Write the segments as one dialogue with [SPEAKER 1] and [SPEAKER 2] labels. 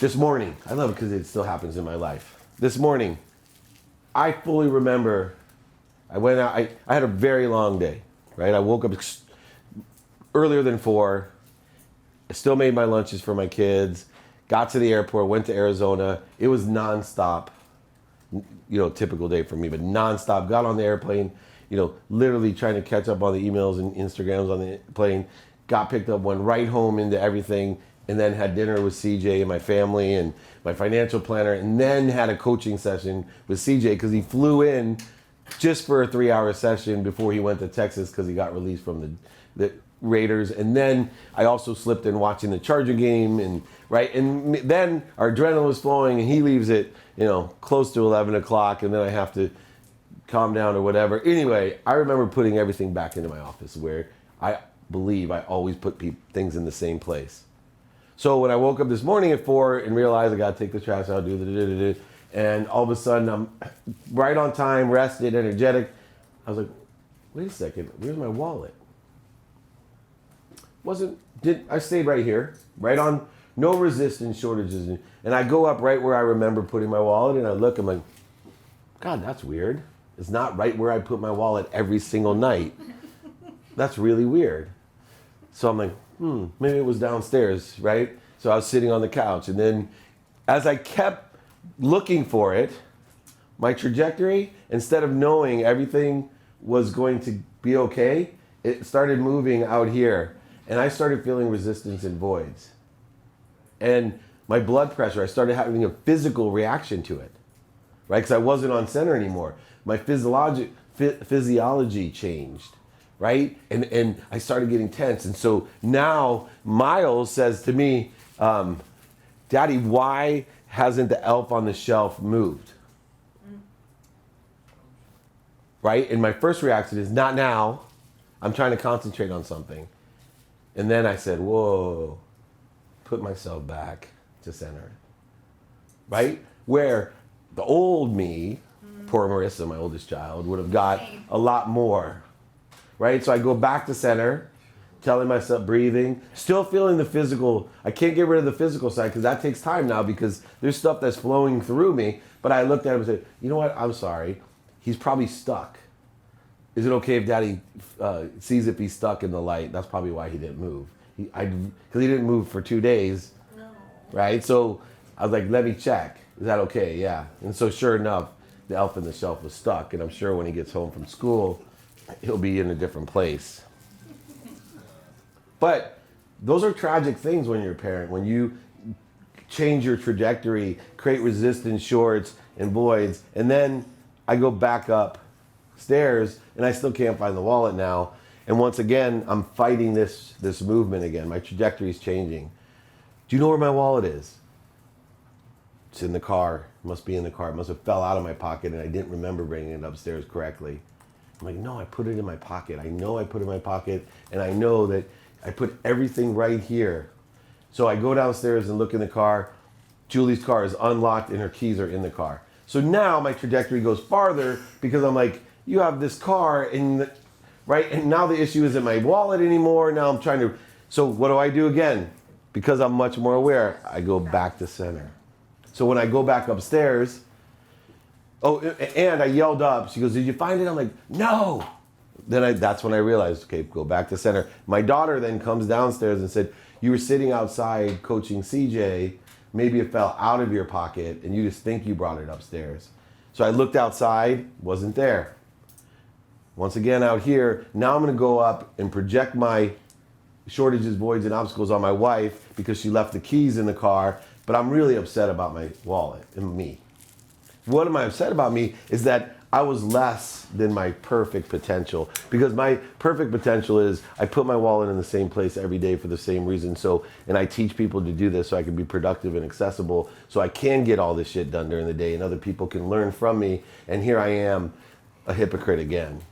[SPEAKER 1] This morning, I love it because it still happens in my life. This morning, I fully remember I went out, I had a very long day, right? I woke up earlier than 4. I still made my lunches for my kids, got to the airport, went to Arizona. It was nonstop, typical day for me, but nonstop. Got on the airplane, literally trying to catch up on the emails and Instagrams on the plane. Got picked up, went right home into everything, and then had dinner with CJ and my family and my financial planner, and then had a coaching session with CJ because he flew in just for a 3-hour session before he went to Texas because he got released from the Raiders. And then I also slipped in watching the Charger game, and then our adrenaline was flowing, and he leaves at close to 11 o'clock, and then I have to calm down or whatever. Anyway, I remember putting everything back into my office where I believe I always put things in the same place. So when I woke up this morning at 4 and realized I got to take the trash out, and all of a sudden I'm right on time, rested, energetic. I was like, wait a second, where's my wallet? I stayed right here, right on, no resistance shortages. And I go up right where I remember putting my wallet, and I look, I'm like, God, that's weird. It's not right where I put my wallet every single night. That's really weird. So I'm like, maybe it was downstairs, right? So I was sitting on the couch, and then as I kept looking for it, my trajectory, instead of knowing everything was going to be okay, it started moving out here, and I started feeling resistance and voids. And my blood pressure, I started having a physical reaction to it, right? Because I wasn't on center anymore. My physiology changed. Right? And I started getting tense. And so now Miles says to me, Daddy, why hasn't the elf on the shelf moved? Right? And my first reaction is, not now. I'm trying to concentrate on something. And then I said, whoa, put myself back to center. Right? Where the old me, poor Marissa, my oldest child, would have got a lot more. Right? So I go back to center, telling myself, breathing, still feeling the physical. I can't get rid of the physical side because that takes time now because there's stuff that's flowing through me. But I looked at him and said, you know what? I'm sorry. He's probably stuck. Is it okay if Daddy sees if he's stuck in the light? That's probably why he didn't move. Because he didn't move for 2 days. No. Right? So I was like, let me check. Is that okay? Yeah. And so sure enough, the elf on the shelf was stuck. And I'm sure when he gets home from school, he'll be in a different place. But those are tragic things when you're a parent. When you change your trajectory, create resistance shorts and voids, and then I go back upstairs and I still can't find the wallet now. And once again, I'm fighting this movement again. My trajectory is changing. Do you know where my wallet is? It's in the car. It must be in the car. It must have fell out of my pocket and I didn't remember bringing it upstairs correctly. I'm like, no, I put it in my pocket. I know I put it in my pocket, and I know that I put everything right here. So I go downstairs and look in the car. Julie's car is unlocked, and her keys are in the car. So now my trajectory goes farther because I'm like, you have this car, and now the issue isn't my wallet anymore. Now I'm trying to. So what do I do again? Because I'm much more aware, I go back to center. So when I go back upstairs. Oh, and I yelled up. She goes, did you find it? I'm like, no. That's when I realized, okay, go back to center. My daughter then comes downstairs and said, you were sitting outside coaching CJ. Maybe it fell out of your pocket and you just think you brought it upstairs. So I looked outside, wasn't there. Once again out here, now I'm going to go up and project my shortages, voids, and obstacles on my wife because she left the keys in the car. But I'm really upset about my wallet and me. What am I upset about me is that I was less than my perfect potential, because my perfect potential is I put my wallet in the same place every day for the same reason. And I teach people to do this so I can be productive and accessible, so I can get all this shit done during the day and other people can learn from me. And here I am, a hypocrite again.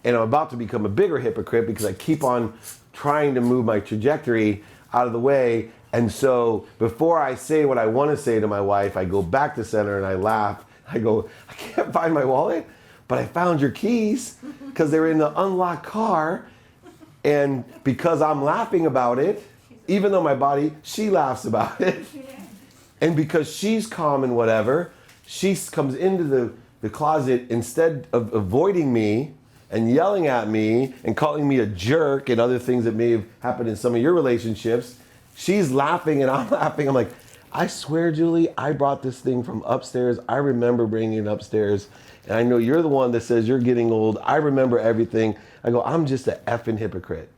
[SPEAKER 1] And I'm about to become a bigger hypocrite because I keep on trying to move my trajectory out of the way. And so before I say what I want to say to my wife, I go back to center and I laugh. I go, I can't find my wallet, but I found your keys because they're in the unlocked car. And because I'm laughing about it, even though my body, she laughs about it. And because she's calm and whatever, she comes into the closet, instead of avoiding me and yelling at me and calling me a jerk and other things that may have happened in some of your relationships, she's laughing and I'm laughing. I'm like, I swear, Julie, I brought this thing from upstairs. I remember bringing it upstairs. And I know you're the one that says you're getting old. I remember everything. I go, I'm just an effing hypocrite.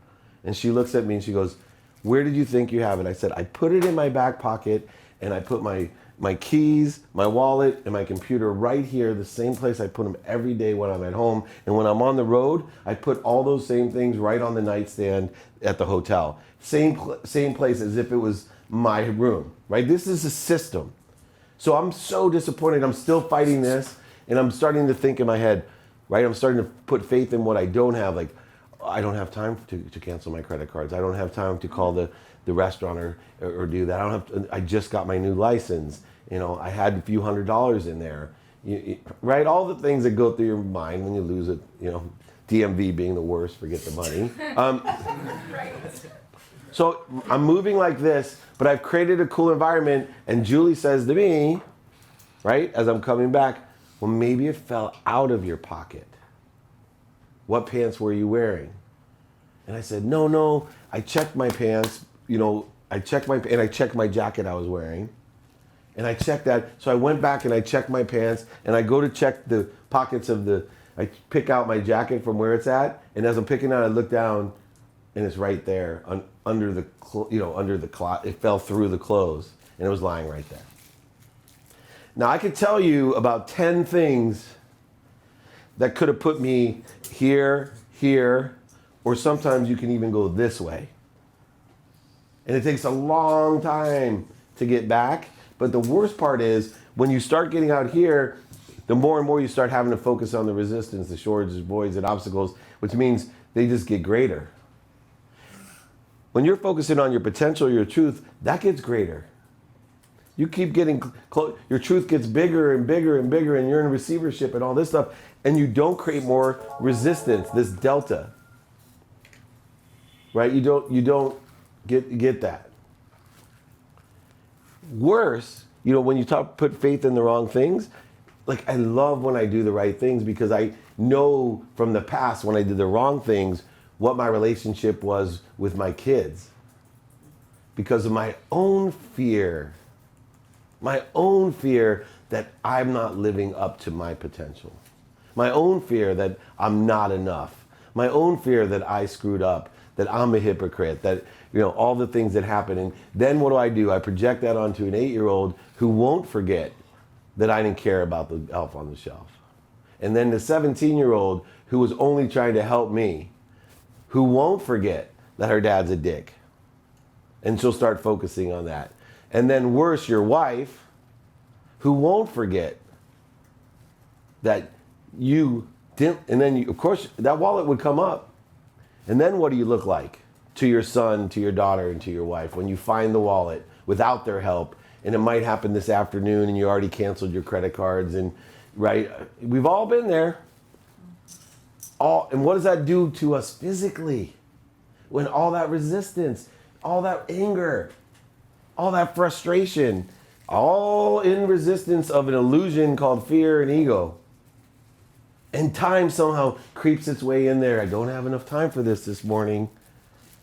[SPEAKER 1] And she looks at me and she goes, where did you think you have it? I said, I put it in my back pocket and I put my keys, my wallet, and my computer right here, the same place I put them every day when I'm at home. And when I'm on the road, I put all those same things right on the nightstand at the hotel. Same place as if it was my room, right? This is a system. So I'm so disappointed. I'm still fighting this, and I'm starting to think in my head, right? I'm starting to put faith in what I don't have. Like, I don't have time to cancel my credit cards. I don't have time to call the restaurant or do that. I just got my new license. You know, I had a few $100s in there, right? All the things that go through your mind when you lose it, you know, DMV being the worst, forget the money. So I'm moving like this, but I've created a cool environment, and Julie says to me, right, as I'm coming back, well, maybe it fell out of your pocket. What pants were you wearing? And I said, no, I checked my pants, you know, I checked my jacket I was wearing. And I checked that, so I went back and I checked my pants, and I go to check the pockets I pick out my jacket from where it's at, and as I'm picking out, I look down, and it's right there, under the cloth. It fell through the clothes, and it was lying right there. Now, I could tell you about 10 things that could have put me here, or sometimes you can even go this way. And it takes a long time to get back. But the worst part is when you start getting out here, the more and more you start having to focus on the resistance, the shortages, voids, and obstacles, which means they just get greater. When you're focusing on your potential, your truth, that gets greater. You keep getting close, your truth gets bigger and bigger and bigger, and you're in receivership and all this stuff, and you don't create more resistance, this delta. Right? You don't get that. Worse, you know, when you put faith in the wrong things, like I love when I do the right things because I know from the past when I did the wrong things what my relationship was with my kids because of my own fear that I'm not living up to my potential, my own fear that I'm not enough, my own fear that I screwed up, that I'm a hypocrite, that, you know, all the things that happen. And then what do? I project that onto an 8-year-old who won't forget that I didn't care about the elf on the shelf. And then the 17-year-old who was only trying to help me, who won't forget that her dad's a dick. And she'll start focusing on that. And then worse, your wife, who won't forget that you didn't, and then of course that wallet would come up. And then what do you look like to your son, to your daughter, and to your wife when you find the wallet without their help? And it might happen this afternoon and you already canceled your credit cards, and right? We've all been there. And what does that do to us physically? When all that resistance, all that anger, all that frustration, all in resistance of an illusion called fear and ego. And time somehow creeps its way in there. I don't have enough time for this morning.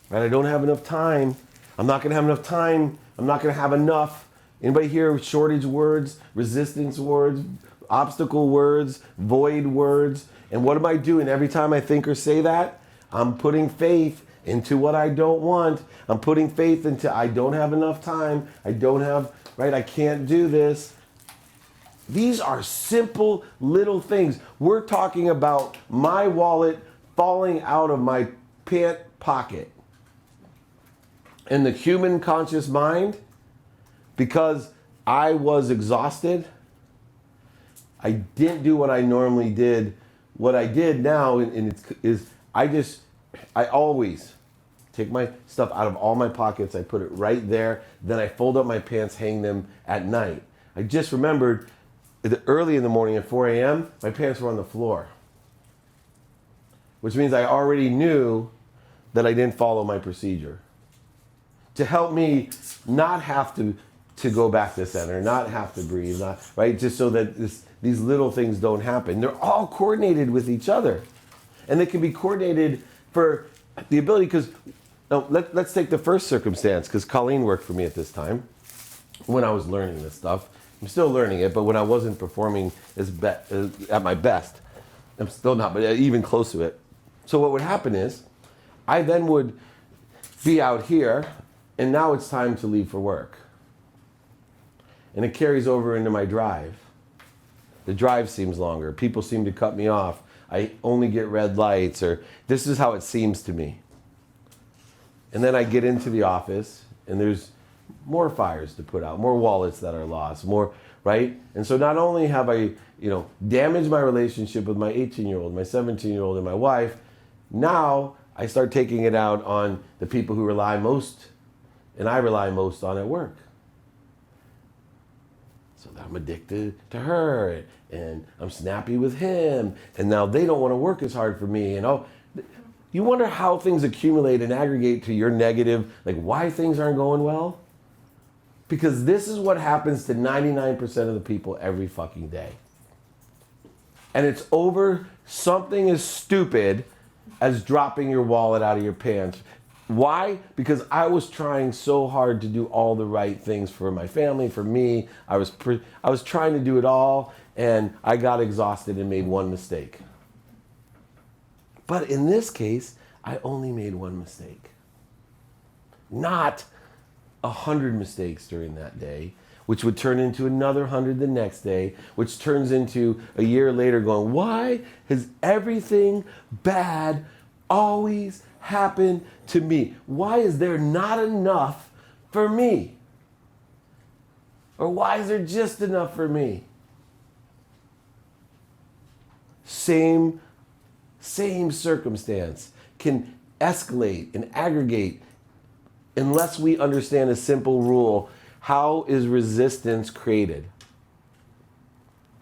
[SPEAKER 1] Right? I don't have enough time. I'm not going to have enough time. I'm not going to have enough. Anybody here shortage words, resistance words, obstacle words, void words? And what am I doing? Every time I think or say that, I'm putting faith into what I don't want. I'm putting faith into I don't have enough time. I can't do this. These are simple little things. We're talking about my wallet falling out of my pant pocket. And the human conscious mind, because I was exhausted, I didn't do what I normally did. What I did now I always take my stuff out of all my pockets. I put it right there. Then I fold up my pants, hang them at night. I just remembered early in the morning at 4 a.m., my pants were on the floor. Which means I already knew that I didn't follow my procedure. To help me not have to to go back to center, not have to breathe, not right, just so that these little things don't happen. They're all coordinated with each other, and they can be coordinated for the ability. Because let's take the first circumstance, because Colleen worked for me at this time when I was learning this stuff. I'm still learning it, but when I wasn't performing at my best, I'm still not, but even close to it. So what would happen is, I then would be out here, and now it's time to leave for work. And it carries over into my drive. The drive seems longer. People seem to cut me off. I only get red lights, or this is how it seems to me. And then I get into the office, and there's more fires to put out, more wallets that are lost, more, right? And so not only have I, damaged my relationship with my 18-year-old, my 17-year-old, and my wife, now I start taking it out on the people who rely most, and I rely most on at work. So I'm addicted to her, and I'm snappy with him, and now they don't want to work as hard for me, you wonder how things accumulate and aggregate to your negative, like why things aren't going well? Because this is what happens to 99% of the people every fucking day. And it's over something as stupid as dropping your wallet out of your pants. Why? Because I was trying so hard to do all the right things for my family, for me. I was trying to do it all, and I got exhausted and made one mistake. But in this case, I only made one mistake. Not 100 mistakes during that day, which would turn into another 100 the next day, which turns into a year later going, why has everything bad always happened to me? Why is there not enough for me? Or why is there just enough for me? Same circumstance can escalate and aggregate unless we understand a simple rule. How is resistance created?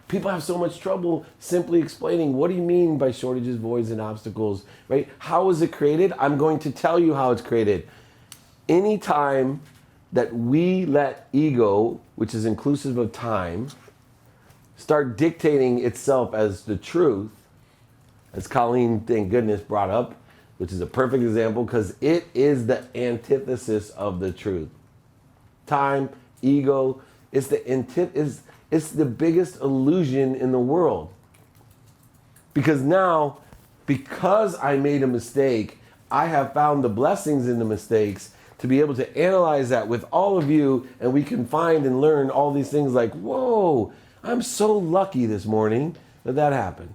[SPEAKER 1] People have so much trouble simply explaining, what do you mean by shortages, voids, and obstacles, right? How is it created? I'm going to tell you how it's created. Anytime that we let ego, which is inclusive of time, start dictating itself as the truth, as Colleen, thank goodness, brought up, which is a perfect example because it is the antithesis of the truth. Time, ego, it's the biggest illusion in the world. Because now, because I made a mistake, I have found the blessings in the mistakes to be able to analyze that with all of you, and we can find and learn all these things like, whoa, I'm so lucky this morning that happened.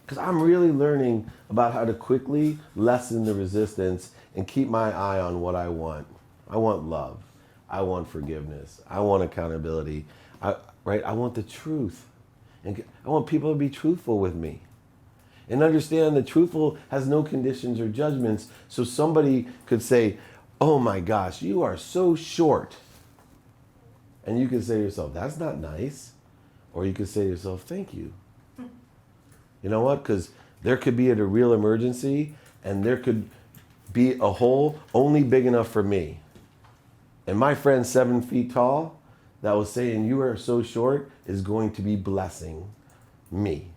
[SPEAKER 1] Because I'm really learning about how to quickly lessen the resistance and keep my eye on what I want. I want love. I want forgiveness. I want accountability. I want the truth. And I want people to be truthful with me. And understand that truthful has no conditions or judgments. So somebody could say, oh my gosh, you are so short. And you can say to yourself, that's not nice. Or you could say to yourself, thank you. You know what? Because there could be a real emergency, and there could be a hole only big enough for me. And my friend 7 feet tall that was saying you are so short is going to be blessing me.